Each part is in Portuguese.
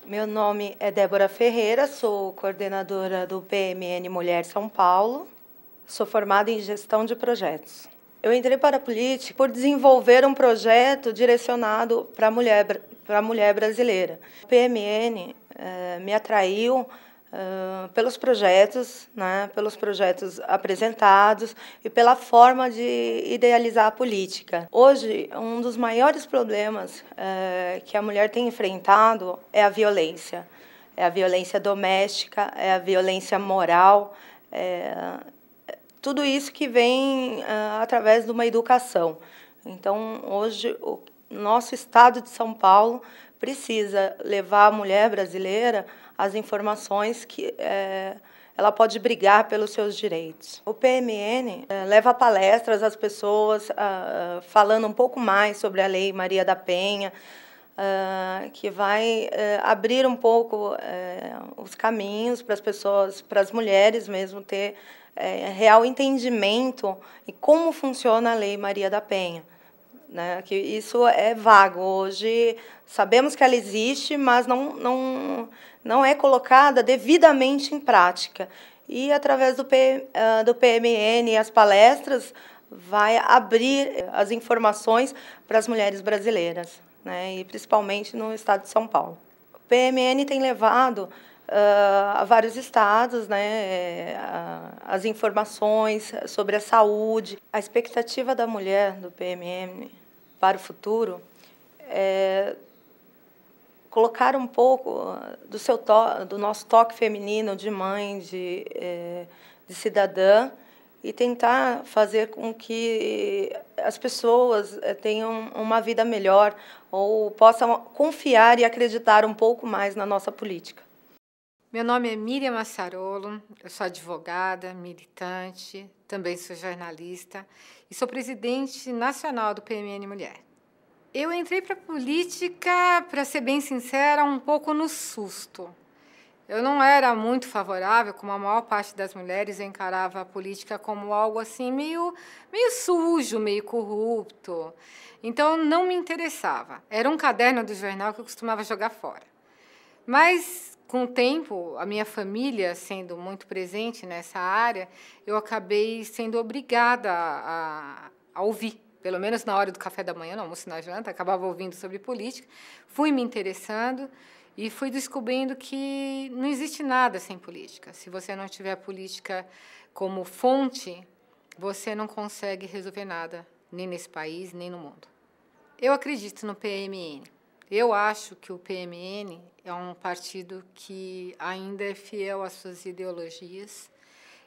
Meu nome é Débora Ferreira, sou coordenadora do PMN Mulher São Paulo, sou formada em gestão de projetos. Eu entrei para a política por desenvolver um projeto direcionado para a mulher brasileira. O PMN me atraiu pelos projetos, né, pelos projetos apresentados e pela forma de idealizar a política. Hoje, um dos maiores problemas que a mulher tem enfrentado é a violência. É a violência doméstica, é a violência moral, tudo isso que vem através de uma educação. Então, hoje, o nosso estado de São Paulo precisa levar a mulher brasileira as informações que ela pode brigar pelos seus direitos. O PMN leva palestras às pessoas, falando um pouco mais sobre a Lei Maria da Penha, que vai abrir um pouco os caminhos para as pessoas, para as mulheres mesmo, ter real entendimento de como funciona a Lei Maria da Penha. Né, que isso é vago. Hoje sabemos que ela existe, mas não é colocada devidamente em prática. E, através do PMN e as palestras, vai abrir as informações para as mulheres brasileiras, né, e principalmente no estado de São Paulo. O PMN tem levado a vários estados, né, as informações sobre a saúde. A expectativa da mulher do PMN para o futuro é colocar um pouco do nosso toque feminino de mãe, de cidadã, e tentar fazer com que as pessoas tenham uma vida melhor ou possam confiar e acreditar um pouco mais na nossa política. Meu nome é Miriam Massarolo, eu sou advogada, militante, também sou jornalista e sou presidente nacional do PMN Mulher. Eu entrei para a política, para ser bem sincera, um pouco no susto. Eu não era muito favorável, como a maior parte das mulheres, eu encarava a política como algo assim meio sujo, meio corrupto. Então, não me interessava. Era um caderno do jornal que eu costumava jogar fora. Mas, com o tempo, a minha família sendo muito presente nessa área, eu acabei sendo obrigada a ouvir, pelo menos na hora do café da manhã, no almoço e na janta, acabava ouvindo sobre política, fui me interessando e fui descobrindo que não existe nada sem política. Se você não tiver política como fonte, você não consegue resolver nada, nem nesse país, nem no mundo. Eu acredito no PMN. Eu acho que o PMN é um partido que ainda é fiel às suas ideologias.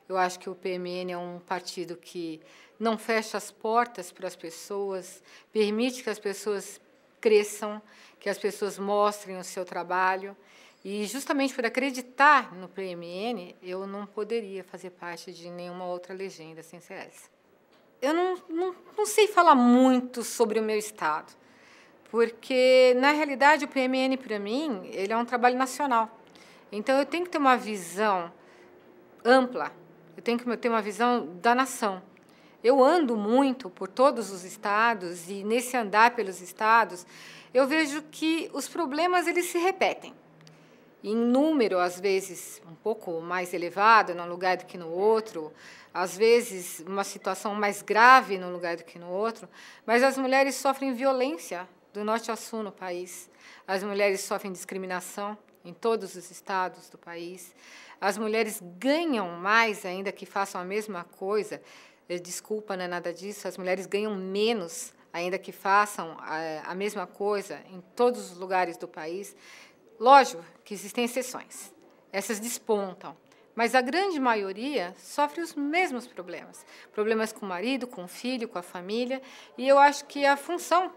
Eu acho que o PMN é um partido que não fecha as portas para as pessoas, permite que as pessoas cresçam, que as pessoas mostrem o seu trabalho. E, justamente por acreditar no PMN, eu não poderia fazer parte de nenhuma outra legenda sem ser essa. Eu não sei falar muito sobre o meu estado, porque, na realidade, o PMN, para mim, ele é um trabalho nacional. Então, eu tenho que ter uma visão ampla, eu tenho que ter uma visão da nação. Eu ando muito por todos os estados e, nesse andar pelos estados, eu vejo que os problemas eles se repetem. Em número, às vezes, um pouco mais elevado num lugar do que no outro, às vezes, uma situação mais grave num lugar do que no outro, mas as mulheres sofrem violência do norte ao sul no país. As mulheres sofrem discriminação em todos os estados do país. As mulheres ganham mais, ainda que façam a mesma coisa. Desculpa, não é nada disso. As mulheres ganham menos, ainda que façam a mesma coisa em todos os lugares do país. Lógico que existem exceções. Essas despontam. Mas a grande maioria sofre os mesmos problemas. Problemas com o marido, com o filho, com a família. E eu acho que a função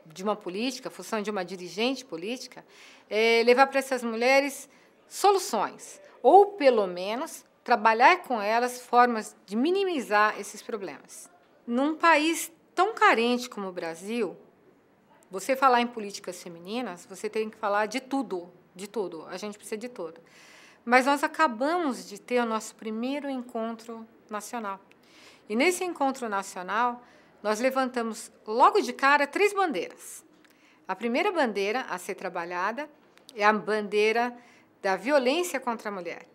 de uma política, a função de uma dirigente política, é levar para essas mulheres soluções, ou, pelo menos, trabalhar com elas formas de minimizar esses problemas. Num país tão carente como o Brasil, você falar em políticas femininas, você tem que falar de tudo, de tudo. A gente precisa de tudo. Mas nós acabamos de ter o nosso primeiro encontro nacional. E, nesse encontro nacional, nós levantamos logo de cara 3 bandeiras. A primeira bandeira a ser trabalhada é a bandeira da violência contra a mulher.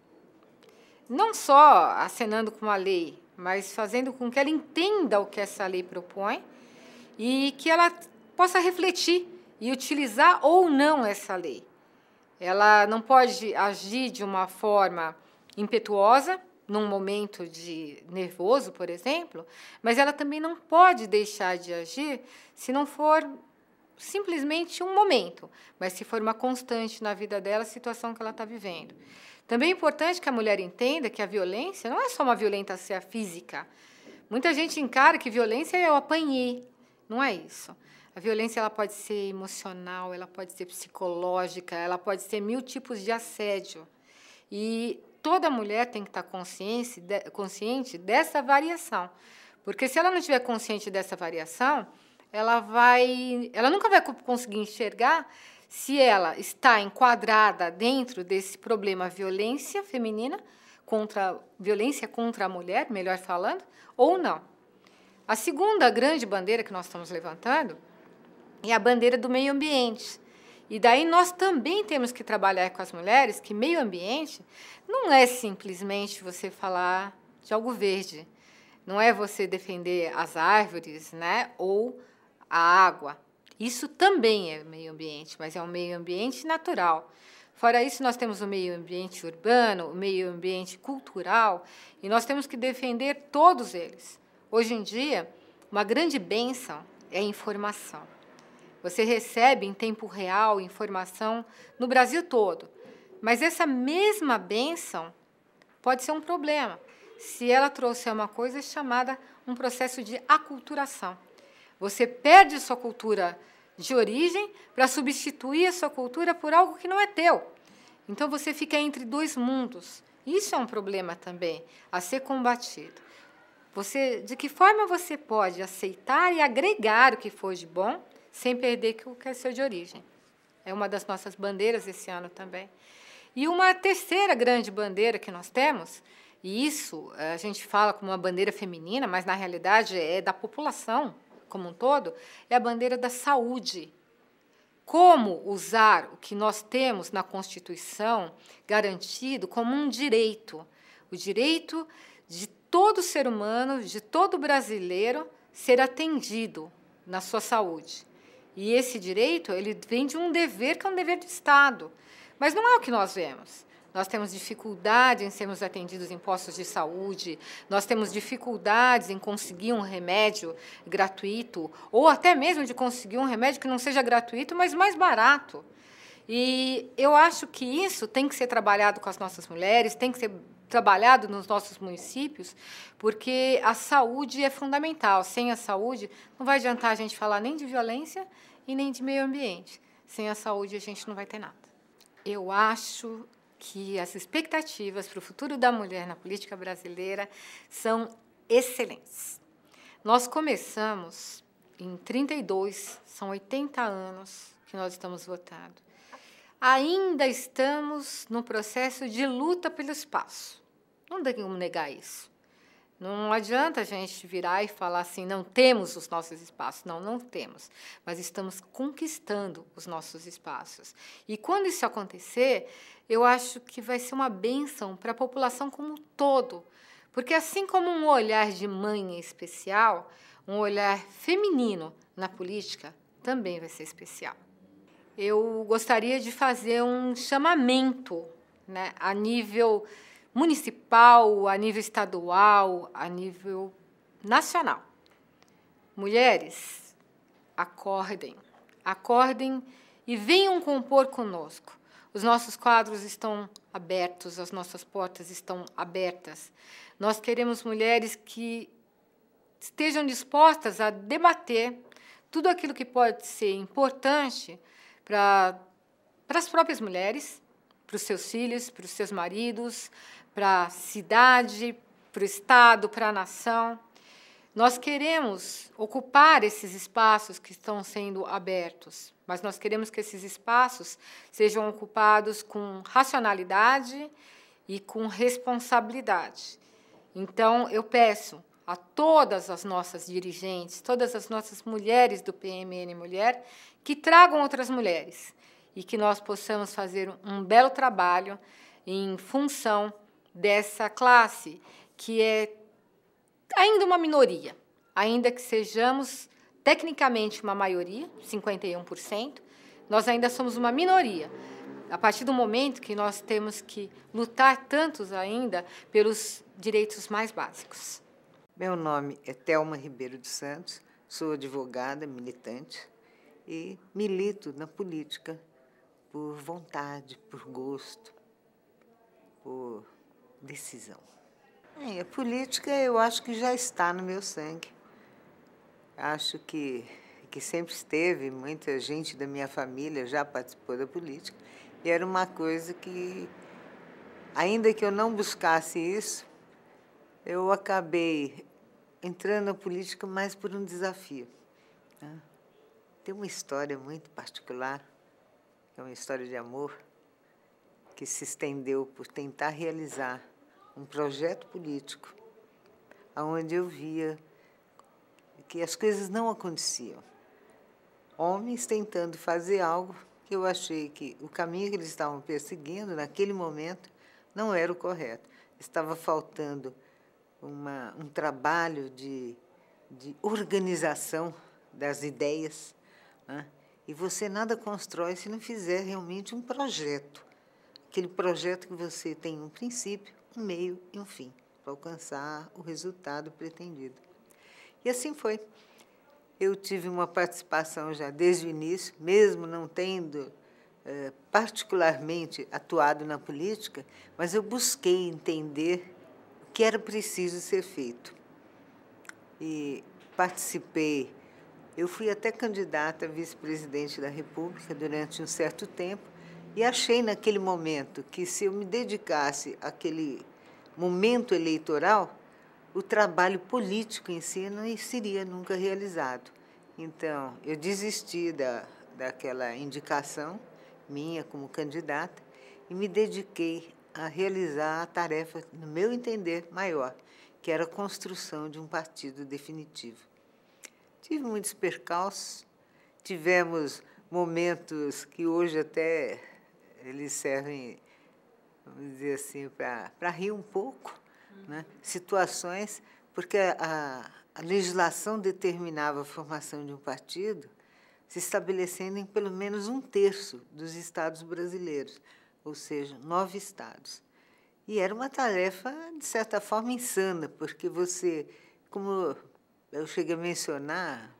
Não só acenando com a lei, mas fazendo com que ela entenda o que essa lei propõe e que ela possa refletir e utilizar ou não essa lei. Ela não pode agir de uma forma impetuosa, num momento de nervoso, por exemplo, mas ela também não pode deixar de agir se não for simplesmente um momento, mas se for uma constante na vida dela, a situação que ela está vivendo. Também é importante que a mulher entenda que a violência não é só uma violência física. Muita gente encara que violência é eu apanhei. Não é isso. A violência ela pode ser emocional, ela pode ser psicológica, ela pode ser 1000 tipos de assédio. E toda mulher tem que estar consciente dessa variação. Porque se ela não estiver consciente dessa variação, ela nunca vai conseguir enxergar se ela está enquadrada dentro desse problema violência feminina, violência contra a mulher, melhor falando, ou não. A segunda grande bandeira que nós estamos levantando é a bandeira do meio ambiente. E daí nós também temos que trabalhar com as mulheres que meio ambiente não é simplesmente você falar de algo verde, não é você defender as árvores, né, ou a água. Isso também é meio ambiente, mas é um meio ambiente natural. Fora isso, nós temos o meio ambiente urbano, o meio ambiente cultural, e nós temos que defender todos eles. Hoje em dia, uma grande bênção é a informação. Você recebe em tempo real informação no Brasil todo, mas essa mesma bênção pode ser um problema se ela trouxer uma coisa chamada um processo de aculturação. Você perde sua cultura de origem para substituir a sua cultura por algo que não é teu. Então, você fica entre dois mundos. Isso é um problema também a ser combatido. De que forma você pode aceitar e agregar o que for de bom sem perder o que é seu de origem? É uma das nossas bandeiras esse ano também. E uma terceira grande bandeira que nós temos, e isso a gente fala como uma bandeira feminina, mas na realidade é da população como um todo, é a bandeira da saúde. Como usar o que nós temos na Constituição garantido como um direito, o direito de todo ser humano, de todo brasileiro, ser atendido na sua saúde. E esse direito ele vem de um dever que é um dever do Estado. Mas não é o que nós vemos. Nós temos dificuldade em sermos atendidos em postos de saúde, nós temos dificuldades em conseguir um remédio gratuito, ou até mesmo de conseguir um remédio que não seja gratuito, mas mais barato. E eu acho que isso tem que ser trabalhado com as nossas mulheres, tem que ser trabalhado nos nossos municípios, porque a saúde é fundamental. Sem a saúde, não vai adiantar a gente falar nem de violência e nem de meio ambiente. Sem a saúde, a gente não vai ter nada. Eu acho que as expectativas para o futuro da mulher na política brasileira são excelentes. Nós começamos em 32, são 80 anos que nós estamos votando. Ainda estamos no processo de luta pelo espaço. Não tem como negar isso. Não adianta a gente virar e falar assim, não temos os nossos espaços. Não, não temos, mas estamos conquistando os nossos espaços. E quando isso acontecer, eu acho que vai ser uma bênção para a população como um todo, porque assim como um olhar de mãe é especial, um olhar feminino na política também vai ser especial. Eu gostaria de fazer um chamamento, né, a nível municipal, a nível estadual, a nível nacional. Mulheres, acordem, acordem e venham compor conosco. Os nossos quadros estão abertos, as nossas portas estão abertas. Nós queremos mulheres que estejam dispostas a debater tudo aquilo que pode ser importante para as próprias mulheres, para os seus filhos, para os seus maridos, para a cidade, para o Estado, para a nação. Nós queremos ocupar esses espaços que estão sendo abertos, mas nós queremos que esses espaços sejam ocupados com racionalidade e com responsabilidade. Então, eu peço a todas as nossas dirigentes, todas as nossas mulheres do PMN Mulher, que tragam outras mulheres e que nós possamos fazer um belo trabalho em função dessa classe, que é ainda uma minoria, ainda que sejamos tecnicamente uma maioria, 51%, nós ainda somos uma minoria. A partir do momento que nós temos que lutar tantos ainda pelos direitos mais básicos. Meu nome é Thelma Ribeiro dos Santos, sou advogada, militante e milito na política por vontade, por gosto, por decisão. A política eu acho que já está no meu sangue. Acho que sempre esteve, muita gente da minha família já participou da política, e era uma coisa que, ainda que eu não buscasse isso, eu acabei entrando na política mais por um desafio. Tem uma história muito particular, que é uma história de amor, que se estendeu por tentar realizar um projeto político, onde eu via que as coisas não aconteciam. Homens tentando fazer algo que eu achei que o caminho que eles estavam perseguindo, naquele momento, não era o correto. Estava faltando um trabalho de organização das ideias, né? E você nada constrói se não fizer realmente um projeto. Aquele projeto que você tem um princípio, um meio e um fim, para alcançar o resultado pretendido. E assim foi. Eu tive uma participação já desde o início, mesmo não tendo particularmente atuado na política, mas eu busquei entender o que era preciso ser feito. E participei. Eu fui até candidata a vice-presidente da República durante um certo tempo e achei naquele momento que, se eu me dedicasse àquele momento eleitoral, o trabalho político em si não seria nunca realizado. Então, eu desisti daquela indicação minha como candidata e me dediquei a realizar a tarefa, no meu entender, maior, que era a construção de um partido definitivo. Tive muitos percalços, tivemos momentos que hoje até eles servem, vamos dizer assim, para rir um pouco, né? Situações, porque a legislação determinava a formação de um partido se estabelecendo em pelo menos 1/3 dos estados brasileiros, ou seja, 9 estados. E era uma tarefa, de certa forma, insana, porque você, como eu cheguei a mencionar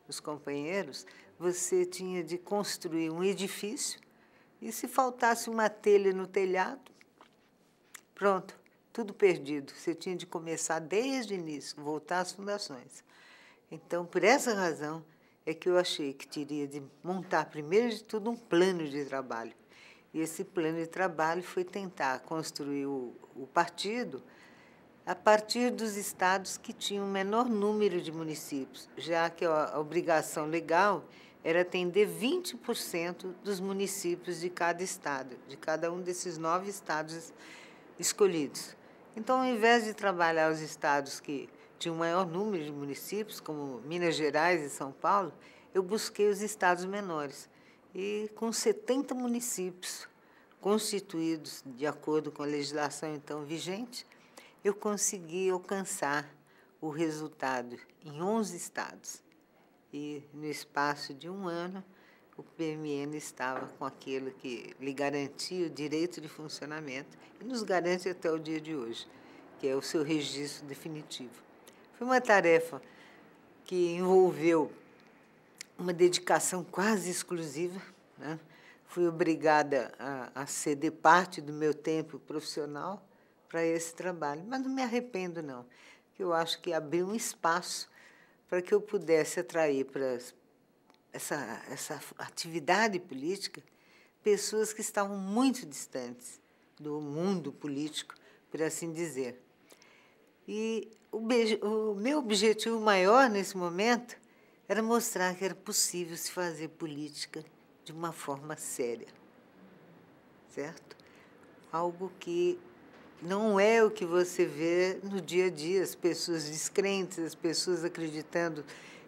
os companheiros, você tinha de construir um edifício e, se faltasse uma telha no telhado, pronto, tudo perdido. Você tinha de começar desde o início, voltar às fundações. Então, por essa razão, é que eu achei que teria de montar, primeiro de tudo, um plano de trabalho. E esse plano de trabalho foi tentar construir o partido a partir dos estados que tinham o menor número de municípios, já que a obrigação legal era atender 20% dos municípios de cada estado, de cada um desses 9 estados escolhidos. Então, ao invés de trabalhar os estados que tinham o maior número de municípios, como Minas Gerais e São Paulo, eu busquei os estados menores. E, com 70 municípios constituídos de acordo com a legislação então vigente, eu consegui alcançar o resultado em 11 estados. E, no espaço de um ano, o PMN estava com aquilo que lhe garantia o direito de funcionamento e nos garante até o dia de hoje, que é o seu registro definitivo. Foi uma tarefa que envolveu uma dedicação quase exclusiva, né? Fui obrigada a ceder parte do meu tempo profissional para esse trabalho, mas não me arrependo, não, porque eu acho que abriu um espaço para que eu pudesse atrair para essa atividade política pessoas que estavam muito distantes do mundo político, por assim dizer. E o meu objetivo maior nesse momento era mostrar que era possível se fazer política de uma forma séria, certo? Algo que não é o que você vê no dia a dia, as pessoas descrentes, as pessoas acreditando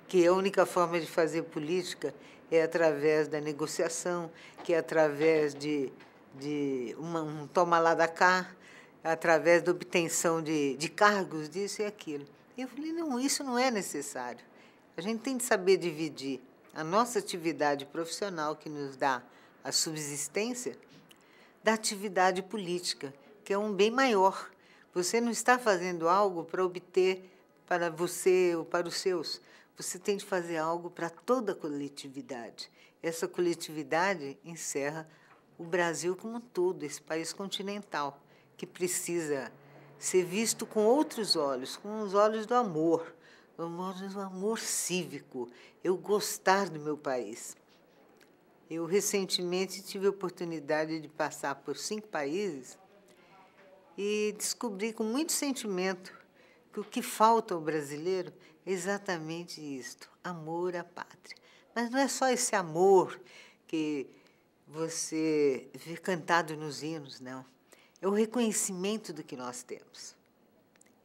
que a única forma de fazer política é através da negociação, que é através de um toma lá da cá, através da obtenção de cargos, disso e aquilo. E eu falei, não, isso não é necessário. A gente tem de saber dividir a nossa atividade profissional, que nos dá a subsistência, da atividade política, que é um bem maior. Você não está fazendo algo para obter para você ou para os seus. Você tem de fazer algo para toda a coletividade. Essa coletividade encerra o Brasil como um todo, esse país continental, que precisa ser visto com outros olhos, com os olhos do amor cívico, eu gostar do meu país. Eu, recentemente, tive a oportunidade de passar por 5 países e descobri com muito sentimento que o que falta ao brasileiro é exatamente isto, amor à pátria. Mas não é só esse amor que você vê cantado nos hinos, não. É o reconhecimento do que nós temos.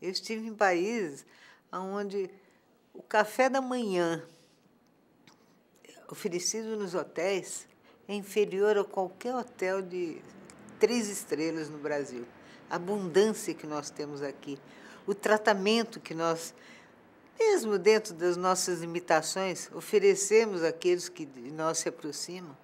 Eu estive em países onde o café da manhã oferecido nos hotéis é inferior a qualquer hotel de 3 estrelas no Brasil. A abundância que nós temos aqui, o tratamento que nós, mesmo dentro das nossas limitações, oferecemos àqueles que de nós se aproximam.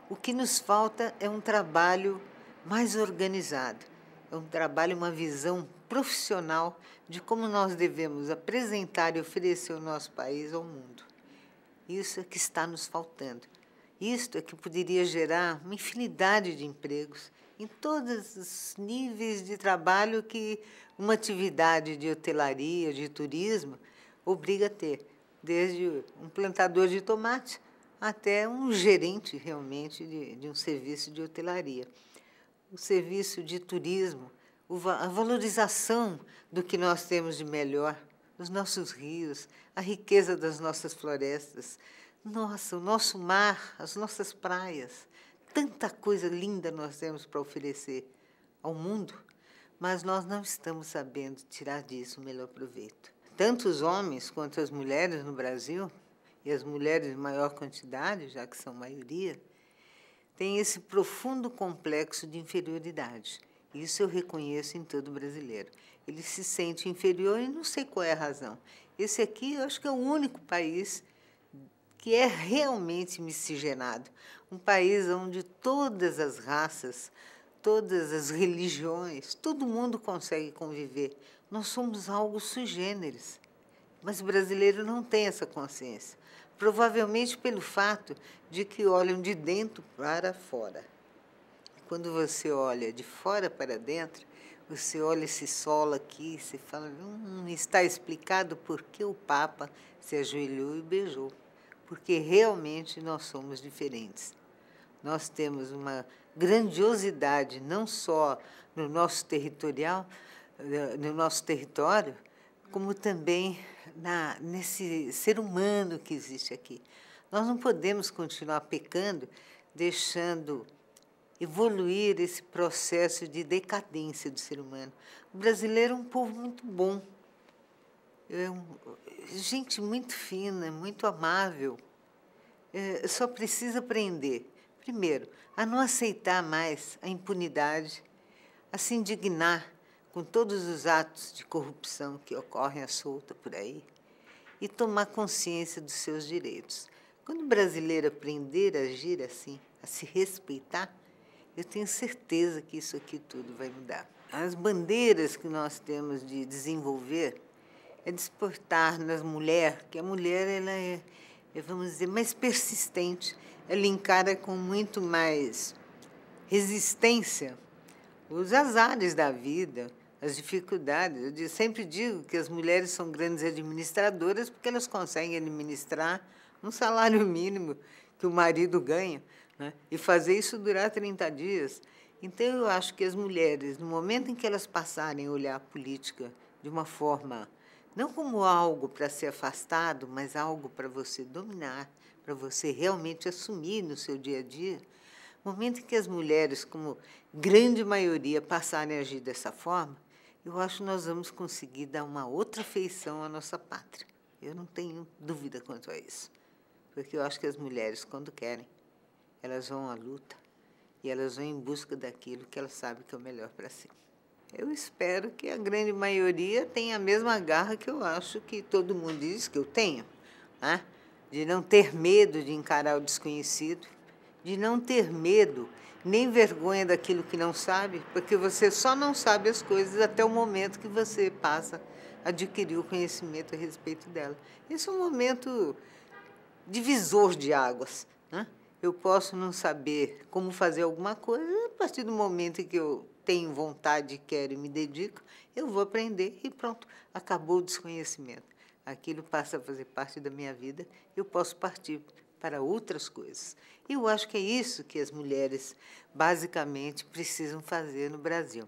O que nos falta é um trabalho mais organizado, é um trabalho, uma visão profissional de como nós devemos apresentar e oferecer o nosso país ao mundo. Isso é que está nos faltando. Isto é que poderia gerar uma infinidade de empregos em todos os níveis de trabalho que uma atividade de hotelaria, de turismo, obriga a ter, desde um plantador de tomate até um gerente realmente de um serviço de hotelaria. O serviço de turismo, a valorização do que nós temos de melhor, os nossos rios, a riqueza das nossas florestas, nossa, o nosso mar, as nossas praias, tanta coisa linda nós temos para oferecer ao mundo, mas nós não estamos sabendo tirar disso o melhor proveito. Tanto os homens quanto as mulheres no Brasil, e as mulheres em maior quantidade, já que são maioria, têm esse profundo complexo de inferioridade. Isso eu reconheço em todo brasileiro. Ele se sente inferior e não sei qual é a razão. Esse aqui, eu acho que é o único país que é realmente miscigenado. Um país onde todas as raças, todas as religiões, todo mundo consegue conviver. Nós somos algo sui generis, mas o brasileiro não tem essa consciência. Provavelmente pelo fato de que olham de dentro para fora. Quando você olha de fora para dentro, você olha esse solo aqui, você fala, está explicado por que o Papa se ajoelhou e beijou. Porque realmente nós somos diferentes. Nós temos uma grandiosidade, não só no nosso território, como também nesse ser humano que existe aqui. Nós não podemos continuar pecando, deixando evoluir esse processo de decadência do ser humano. O brasileiro é um povo muito bom, gente muito fina, muito amável. Só precisa aprender, primeiro, a não aceitar mais a impunidade, a se indignar com todos os atos de corrupção que ocorrem à solta por aí e tomar consciência dos seus direitos. Quando o brasileiro aprender a agir assim, a se respeitar, eu tenho certeza que isso aqui tudo vai mudar. As bandeiras que nós temos de desenvolver é despertar nas mulheres, que a mulher ela é, vamos dizer, mais persistente, ela encara com muito mais resistência os azares da vida, as dificuldades. Eu sempre digo que as mulheres são grandes administradoras porque elas conseguem administrar um salário mínimo que o marido ganha, né? E fazer isso durar 30 dias. Então, eu acho que as mulheres, no momento em que elas passarem a olhar a política de uma forma, não como algo para ser afastado, mas algo para você dominar, para você realmente assumir no seu dia a dia, no momento em que as mulheres, como grande maioria, passarem a agir dessa forma, eu acho que nós vamos conseguir dar uma outra feição à nossa pátria. Eu não tenho dúvida quanto a isso. porque eu acho que as mulheres, quando querem, elas vão à luta e elas vão em busca daquilo que elas sabem que é o melhor para si. Eu espero que a grande maioria tenha a mesma garra que eu acho que todo mundo diz que eu tenho, né? De não ter medo de encarar o desconhecido, de não ter medo nem vergonha daquilo que não sabe, porque você só não sabe as coisas até o momento que você passa a adquirir o conhecimento a respeito dela. Esse é um momento divisor de águas, né? Eu posso não saber como fazer alguma coisa, a partir do momento em que eu tenho vontade, quero e me dedico, eu vou aprender e pronto, acabou o desconhecimento. Aquilo passa a fazer parte da minha vida, eu posso partir para outras coisas. Eu acho que é isso que as mulheres, basicamente, precisam fazer no Brasil.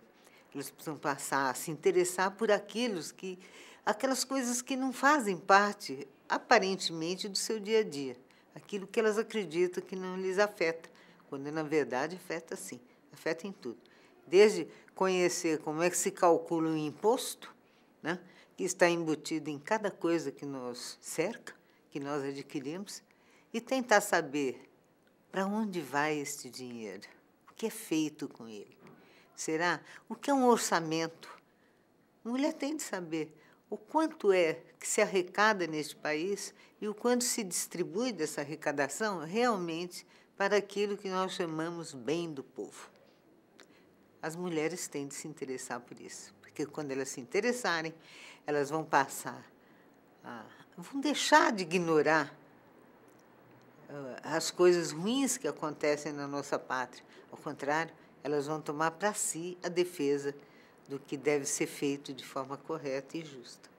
Elas precisam passar a se interessar por aquelas coisas que não fazem parte, aparentemente, do seu dia a dia. Aquilo que elas acreditam que não lhes afeta, quando, na verdade, afeta sim, afeta em tudo. Desde conhecer como é que se calcula um imposto, né, que está embutido em cada coisa que nos cerca, que nós adquirimos, e tentar saber para onde vai este dinheiro, o que é feito com ele. Será? O que é um orçamento? A mulher tem de saber o quanto é que se arrecada neste país e o quanto se distribui dessa arrecadação realmente para aquilo que nós chamamos bem do povo. As mulheres têm de se interessar por isso, porque quando elas se interessarem, elas vão vão deixar de ignorar as coisas ruins que acontecem na nossa pátria. Ao contrário, elas vão tomar para si a defesa do que deve ser feito de forma correta e justa.